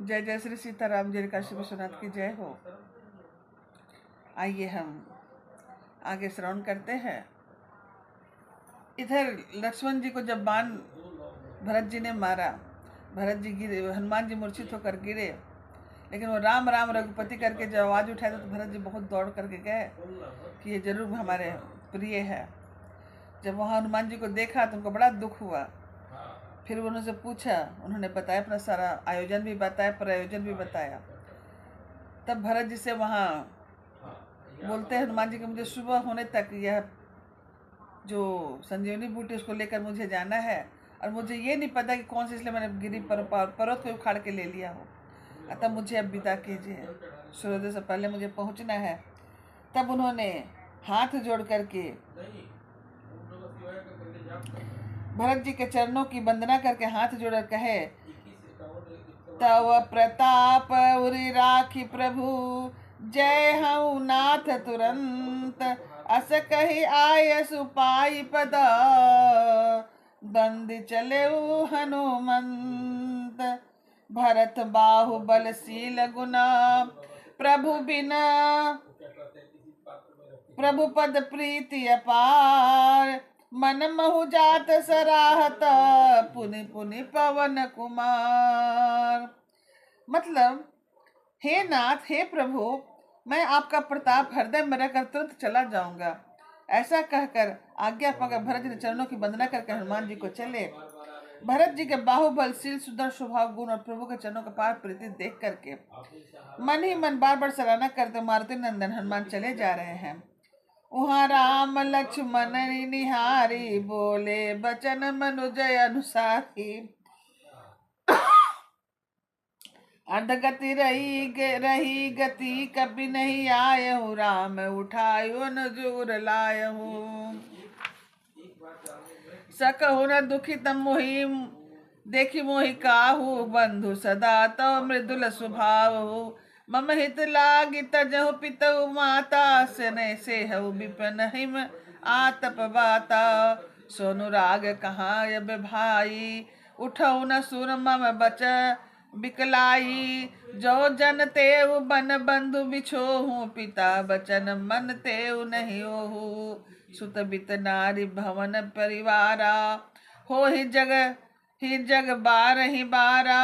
जय जय श्री सीताराम, जय काशी विश्वनाथ की जय हो। आइए हम आगे श्रवण करते हैं। इधर लक्ष्मण जी को जब बाण भरत जी ने मारा, भरत जी गिरे, हनुमान जी मूर्छित होकर गिरे, लेकिन वो राम राम रघुपति करके जब आवाज़ उठाए तो भरत जी बहुत दौड़ करके गए कि ये जरूर हमारे प्रिय है। जब वहाँ हनुमान जी को देखा तो उनको बड़ा दुख हुआ। फिर उन्होंने पूछा, उन्होंने बताया, अपना सारा आयोजन भी बताया, प्रयोजन भी बताया। तब भरत जी से वहाँ बोलते हैं हनुमान जी कि मुझे सुबह होने तक यह जो संजीवनी बूटी उसको लेकर मुझे जाना है, और मुझे ये नहीं पता कि कौन सी, इसलिए मैंने गिरी पर्वत को उखाड़ के ले लिया हो, अतः मुझे अब विदा कीजिए, सूर्योदय से पहले मुझे पहुंचना है। तब उन्होंने हाथ जोड़ करके भरत जी के चरणों की वंदना करके हाथ जोड़ कहे, तव प्रताप उरि राखी प्रभु, जय हऊ नाथ तुरंत, अस कही आय सुपाई पद, बंदी चले हनुमंत। भरत बाहु बलशील गुना, प्रभु बिना प्रभु पद प्रीति अपार, मन महु जात सराहत, पुनि पुनि पवन कुमार। मतलब, हे नाथ, हे प्रभु, मैं आपका प्रताप हृदय में रखकर तुरंत चला जाऊंगा। ऐसा कहकर आज्ञा पाकर भरत जी ने चरणों की वंदना करके हनुमान जी को चले। भरत जी के बाहुबलशील सुंदर स्वभाव गुण और प्रभु के चरणों का पार प्रीति देख करके मन ही मन बार बार सराहना करते मारुति नंदन हनुमान चले जा रहे हैं। वहाँ राम लक्ष्मण निहारी, बोले बचन मनुजय अनुसारी, अर्धगति रही गति, कभी नहीं आए हूँ, राम उठायो न जोर लाय हूँ। सकहु न दुखित मोहि, देखी मोहि काहू, बंधु सदा तव मृदुल स्वभाव। मम हित लागी तजहु पितहु माता, सने से हऊ विपिन हिम आतप बाता। सोनु राग कहाँ अब भाई, उठऊ न सुर मम बच बिकलाई। जो जन तेऊ बन बंधु बिछोहू, पिता बचन मन तेऊ नहीं ओहू। सुत बित नारी भवन परिवारा, हो ही जग बारहि बारा।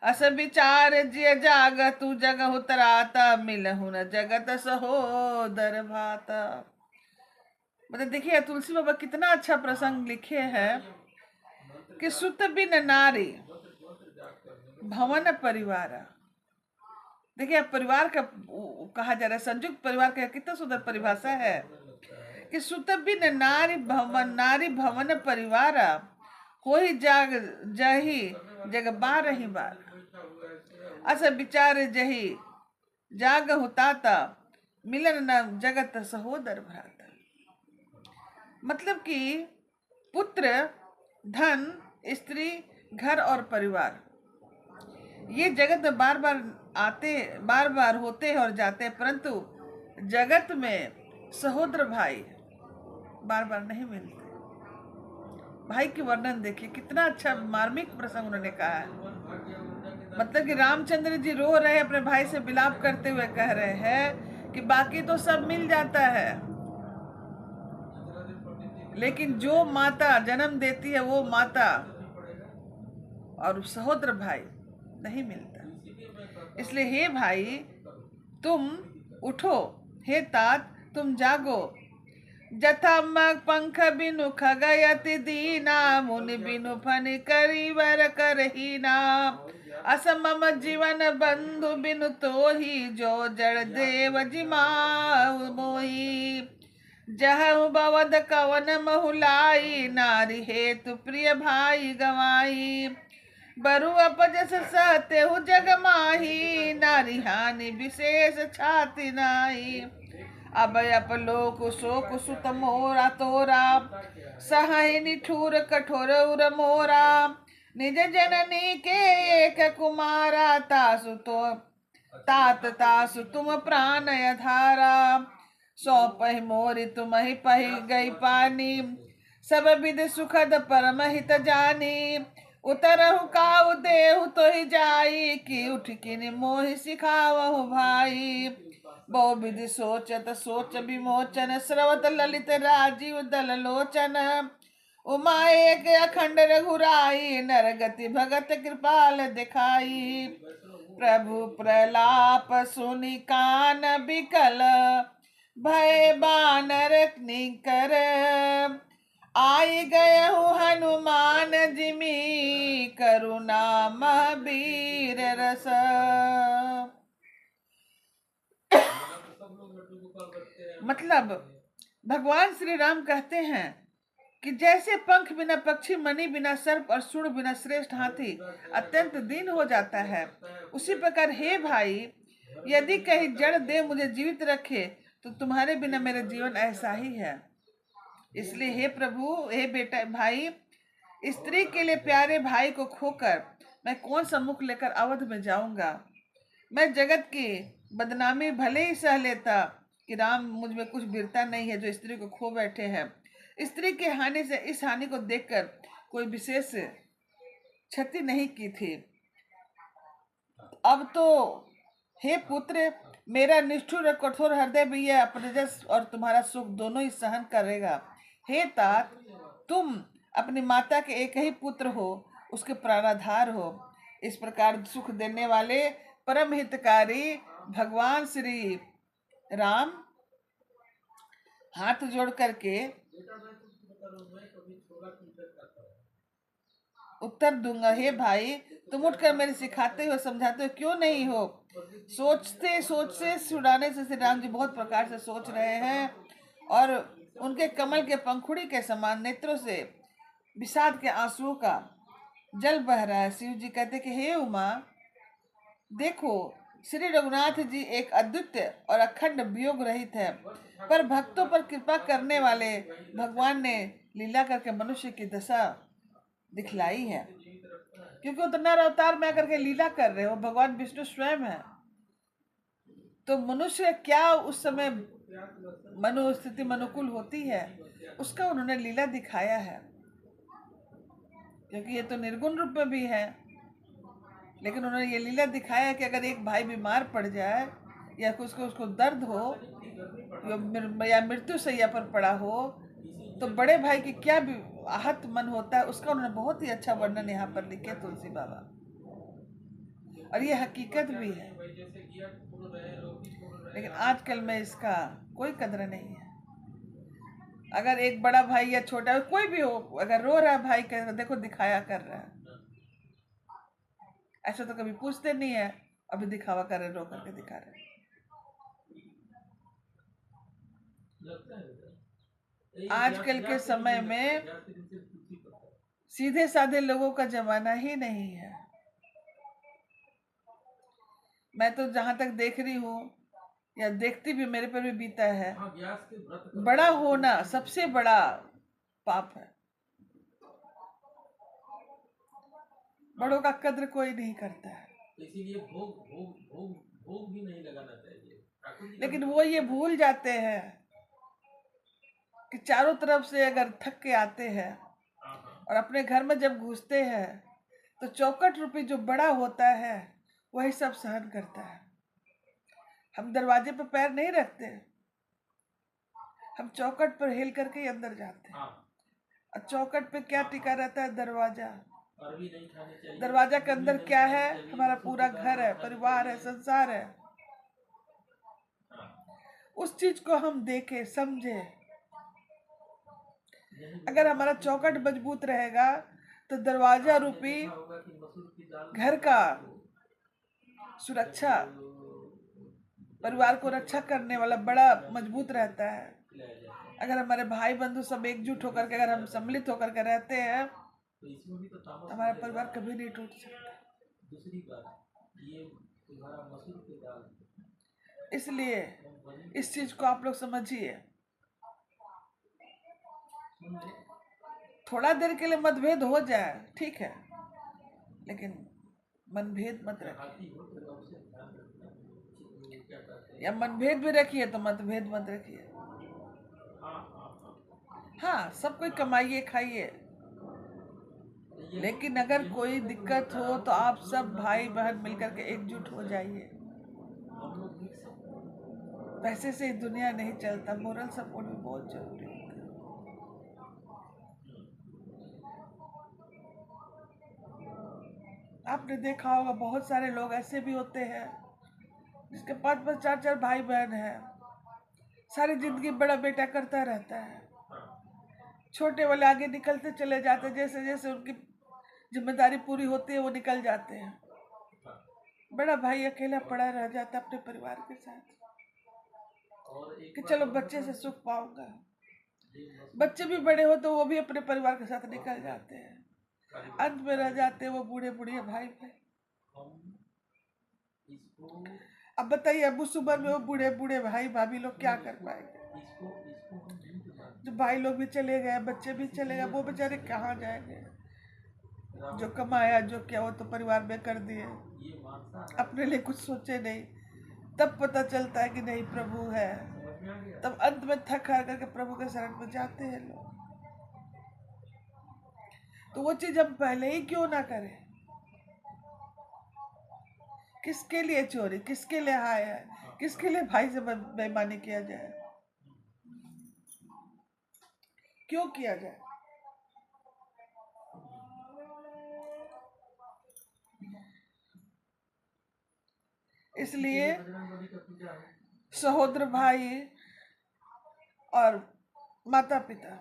अस विचार जिय जाग तू जग उतराता, मिलहु न जगत सहोदर भाता। मतलब देखिए तुलसी बाबा कितना अच्छा प्रसंग लिखे हैं कि सुत बिन नारी भवन परिवारा। देखिए अब परिवार का कहा जा रहा है, संयुक्त परिवार का कितना सुंदर परिभाषा है कि सुत बिन नारी भवन परिवारा, हो ही जाग जही जग बारहि बार। अस विचार जही जाग हुताता, मिलन न जगत सहोदर भ्राता। मतलब कि पुत्र, धन, स्त्री, घर और परिवार, ये जगत में बार बार होते हैं और जाते हैं, परंतु जगत में सहोदर भाई बार बार नहीं मिलते। भाई की वर्णन देखिए, कितना अच्छा मार्मिक प्रसंग उन्होंने कहा है। मतलब कि रामचंद्र जी रो रहे हैं, अपने भाई से विलाप करते हुए कह रहे हैं कि बाकी तो सब मिल जाता है, लेकिन जो माता जन्म देती है वो माता और सहोदर भाई नहीं मिलता। इसलिए हे भाई तुम उठो, हे तात तुम जागो। जथा पंख बिनु खगयति दीना, मुनि बिनु फनि करिवर करहीना। असमम जीवन बंधु बिनु तोही, जो जड़ देव जिमाउ मोही। जहु बवद कवन महुलाई, नारी हेतु प्रिय भाई गवाई। बरु अपजस सहतेहु जग माही, नारी हानि विशेष छाति नाई। अब अपलोक शोक सुत मोरा तोरा, सहाय निठुर कठोर उर मोरा। निज जननी के एक कुमारा, तासु तुम प्राण अधारा। सौंपहि मोरि तुम्हि पहि गई पानी, सब विध सुखद परम हित जानी। उतरहु काऊ देहु तो ही जाई, कि उठ किन मोहि सिखावहु भाई। बहु विधि सोचत सोच विमोचन, स्रवत ललित राजीव दल लोचन। उमा एक अखंड रघुराई, नरगति भगत कृपाल दिखाई। प्रभु प्रलाप सुनि कान बिकल, भय बानर निकर। आई गए हनुमान जिमी, करुणा महावीर रस। मतलब भगवान श्री राम कहते हैं कि जैसे पंख बिना पक्षी, मणि बिना सर्प और सूंड बिना श्रेष्ठ हाथी अत्यंत दीन हो जाता है, उसी प्रकार हे भाई, यदि कहीं जड़ देव मुझे जीवित रखे तो तुम्हारे बिना मेरा जीवन ऐसा ही है। इसलिए हे प्रभु, हे बेटा भाई, स्त्री के लिए प्यारे भाई को खोकर मैं कौन सा मुख लेकर अवध में जाऊंगा। मैं जगत की बदनामी भले ही सह लेता कि राम मुझ में कुछ वीरता नहीं है जो स्त्री को खो बैठे हैं। स्त्री की हानि से इस हानि को देखकर कोई विशेष क्षति नहीं की थी। अब तो हे पुत्र, मेरा निष्ठुर और कठोर हृदय भी यह अपरजस और तुम्हारा सुख दोनों ही सहन करेगा। हे तात, तुम अपनी माता के एक ही पुत्र हो, उसके प्राणाधार हो। इस प्रकार सुख देने वाले परम हितकारी भगवान श्री राम हाथ जोड़ करके उत्तर दूंगा, हे भाई, तुम उठकर मेरे सिखाते हो, समझाते हो क्यों नहीं हो। सोचते सोचते छुड़ाने से श्री राम जी बहुत प्रकार से सोच रहे हैं और उनके कमल के पंखुड़ी के समान नेत्रों से विषाद के आंसुओं का जल बह रहा है। शिव जी कहते कि हे उमा, देखो श्री रघुनाथ जी एक अद्वितीय और अखंड वियोग रहित है, पर भक्तों पर कृपा करने वाले भगवान ने लीला करके मनुष्य की दशा दिखलाई है, क्योंकि वो नर अवतार में आकर के लीला कर रहे हो, भगवान विष्णु स्वयं है। तो मनुष्य क्या उस समय मनोस्थिति मनुकूल होती है, उसका उन्होंने लीला दिखाया है। क्योंकि ये तो निर्गुण रूप में भी है, लेकिन उन्होंने ये लीला दिखाया कि अगर एक भाई बीमार पड़ जाए या उसको दर्द हो या मृत्यु सैया पर पड़ा हो, तो बड़े भाई की क्या आहत मन होता है, उसका उन्होंने बहुत ही अच्छा वर्णन यहाँ पर लिखे तुलसी बाबा। और ये हकीकत भी है, लेकिन आजकल में इसका कोई कदर नहीं है। अगर एक बड़ा भाई या छोटा कोई भी हो, अगर रो रहा है भाई का, देखो दिखाया कर रहा है, ऐसा तो कभी पूछते नहीं है, अभी दिखावा कर रहे, रो करके दिखा रहे। आजकल के समय में सीधे साधे लोगों का जमाना ही नहीं है। मैं तो जहां तक देख रही हूँ या देखती भी, मेरे पर भी बीता है, बड़ा होना सबसे बड़ा पाप है। बड़ों का कद्र कोई नहीं करता है, इसीलिए भोग भोग भोग भोग भी नहीं लगाना चाहिए। लेकिन वो ये भूल जाते हैं कि चारों तरफ से अगर थक के आते हैं और अपने घर में जब घुसते हैं तो चौखट रूपी जो बड़ा होता है वही सब सहन करता है। हम दरवाजे पर पैर नहीं रखते, हम चौखट पर हिल करके अंदर जाते हैं। और चौखट पे क्या टिका रहता है? दरवाजा। दरवाजा के अंदर क्या है? हमारा पूरा घर है, परिवार है, संसार है। उस चीज को हम देखे, समझे। अगर हमारा चौखट मजबूत रहेगा तो दरवाजा रूपी घर का सुरक्षा, परिवार को रक्षा करने वाला बड़ा मजबूत रहता है। अगर हमारे भाई बंधु सब एकजुट होकर के, अगर हम सम्मिलित होकर के रहते हैं, हमारा परिवार कभी नहीं टूट सकता। इसलिए इस चीज को आप लोग समझिए। थोड़ा देर के लिए मतभेद हो जाए, ठीक है, लेकिन मनभेद मत रखिए, या मनभेद भी रखिए तो मतभेद मत रखिए। हाँ, सब कोई कमाइए खाइए, लेकिन अगर कोई दिक्कत हो तो आप सब भाई बहन मिलकर के एकजुट हो जाइए। पैसे से ही दुनिया नहीं चलता, मोरल सपोर्ट भी बहुत जरूरी है। आपने देखा होगा बहुत सारे लोग ऐसे भी होते हैं जिसके 5-5 4-4 भाई बहन हैं, सारी जिंदगी बड़ा बेटा करता रहता है, छोटे वाले आगे निकलते चले जाते हैं, जैसे जैसे उनकी जिम्मेदारी पूरी होती है वो निकल जाते हैं, बड़ा भाई अकेला पड़ा रह जाता है अपने परिवार के साथ कि चलो बच्चे से सुख पाऊंगा। बच्चे भी बड़े हो तो वो भी अपने परिवार के साथ निकल जाते हैं, अंत में रह जाते हैं वो बूढ़े बूढ़े भाई भाई। अब बताइए अब उस उम्र में वो बूढ़े बूढ़े भाई भाभी लोग क्या कर पाएंगे? जो भाई लोग भी चले गए, बच्चे भी चले गए, वो बेचारे कहाँ जाएंगे? जो कमाया जो किया वो तो परिवार में कर दिए, अपने लिए कुछ सोचे नहीं। तब पता चलता है कि नहीं प्रभु है, तब अंत में थक हार करके प्रभु के शरण में जाते हैं लोग। तो वो चीज हम पहले ही क्यों ना करें? किसके लिए चोरी, किसके लिए हाय है, किसके लिए भाई से बेईमानी किया जाए, क्यों किया जाए? इसलिए सहोदर भाई और माता पिता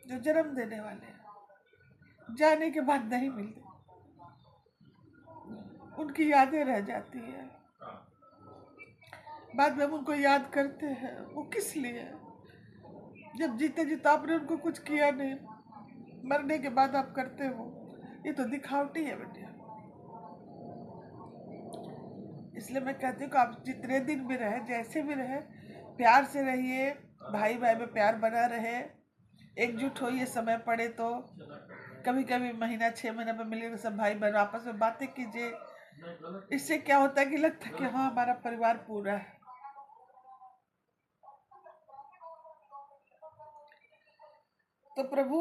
जो जन्म देने वाले हैं जाने के बाद नहीं मिलते, उनकी यादें रह जाती है, बाद में हम उनको याद करते हैं। वो किस लिए? जब जीते जीते आपने उनको कुछ किया नहीं, मरने के बाद आप करते हो, ये तो दिखावटी है बेटे। इसलिए मैं कहती हूँ कि आप जितने दिन भी रहे, जैसे भी रहे, प्यार से रहिए, भाई भाई में प्यार बना रहे, एकजुट होइए, समय पड़े तो कभी कभी महीना 6 महीने पर मिले सब भाई बहन आपस में बातें कीजिए। इससे क्या होता है कि लगता है कि हाँ हमारा परिवार पूरा है। तो प्रभु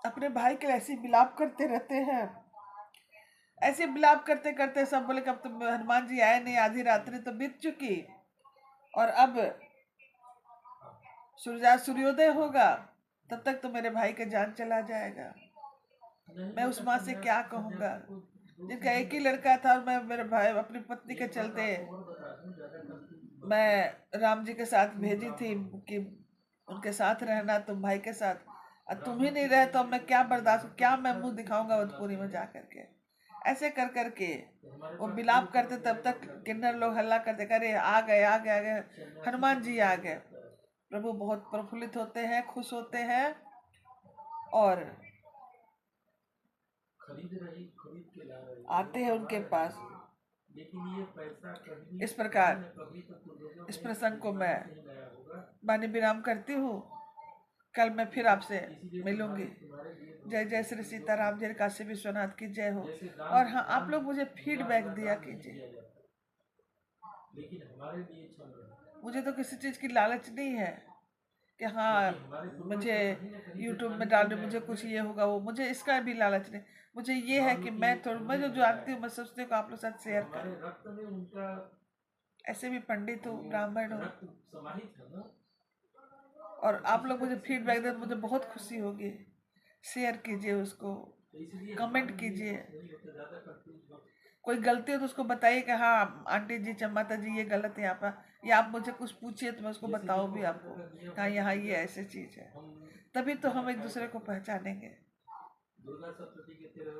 अपने भाई के लिए ऐसे विलाप करते रहते हैं, ऐसे विलाप करते करते सब बोले कि अब तो हनुमान जी आए नहीं, आधी रात्रि तो बीत चुकी और अब सूर्योदय होगा, तब तक तो मेरे भाई का जान चला जाएगा। मैं उस माँ से क्या कहूँगा जिनका एक ही लड़का था और मैं मेरे भाई अपनी पत्नी के चलते मैं राम जी के साथ भेजी थी कि उनके साथ रहना, तुम भाई के साथ, और तुम ही नहीं रहे तो अब मैं क्या बर्दाश्त, क्या मैं मुंह दिखाऊंगा वधपुरी में जा करके? ऐसे कर करके वो विलाप करते, तब तक किन्नर लोग हल्ला करते, करे आ गए आ गए आ गए, हनुमान जी आ गए। प्रभु बहुत प्रफुल्लित होते हैं, खुश होते हैं और आते हैं उनके पास। इस प्रकार इस प्रसंग को मैं वाणी विराम करती हूँ। कल मैं फिर आपसे मिलूंगी। जय जय श्री सीताराम, जय काशी विश्वनाथ की जय हो। और हाँ, आप लोग मुझे फीडबैक दिया कीजिए। मुझे तो किसी चीज की लालच नहीं है कि हाँ मुझे यूट्यूब में डालने मुझे कुछ ये होगा वो, मुझे इसका भी लालच नहीं। मुझे ये है कि मैं जो जानती हूँ मैं सोचती हूँ आप लोग साथ शेयर करूँ। ऐसे भी पंडित हो, ब्राह्मण हो, और आप लोग मुझे फीडबैक दें, मुझे बहुत खुशी होगी। शेयर कीजिए उसको, कमेंट कीजिए, कोई गलती हो तो उसको बताइए कि हाँ आंटी जी, माता जी ये गलत है यहाँ पर, या आप मुझे कुछ पूछिए तो मैं उसको बताऊँ भी आपको, हाँ यहाँ ये ऐसी चीज़ है। तभी तो हम एक दूसरे को पहचानेंगे।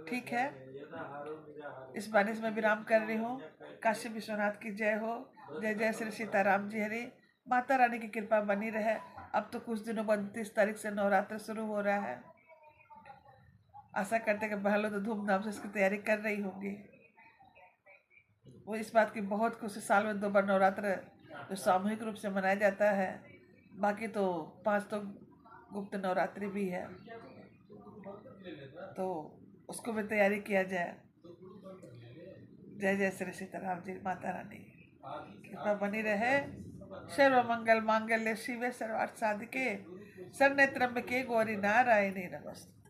ठीक है, इस बाणी से मैं विराम कर रही हूँ। काशी विश्वनाथ की जय हो। जय जय श्री सीताराम जी हरि। माता रानी की कृपा बनी रहे। अब तो कुछ दिनों बाद 29 तारीख से नवरात्र शुरू हो रहा है। आशा करते कि बहन लोग तो धूमधाम से इसकी तैयारी कर रही होगी। वो इस बात की बहुत खुशी, साल में 2 बार नवरात्र जो सामूहिक रूप से मनाया जाता है, बाकी तो 5 तो गुप्त नवरात्रि भी है, तो उसको भी तैयारी किया जाए। जय जय श्री सीताराम जी। माता रानी कृपा बनी रहे। सर्व मंगल मांगल्य शिवे सर्वार्थ साधिके शरण्य त्र्यंबके गौरी नारायणी नमस्ते।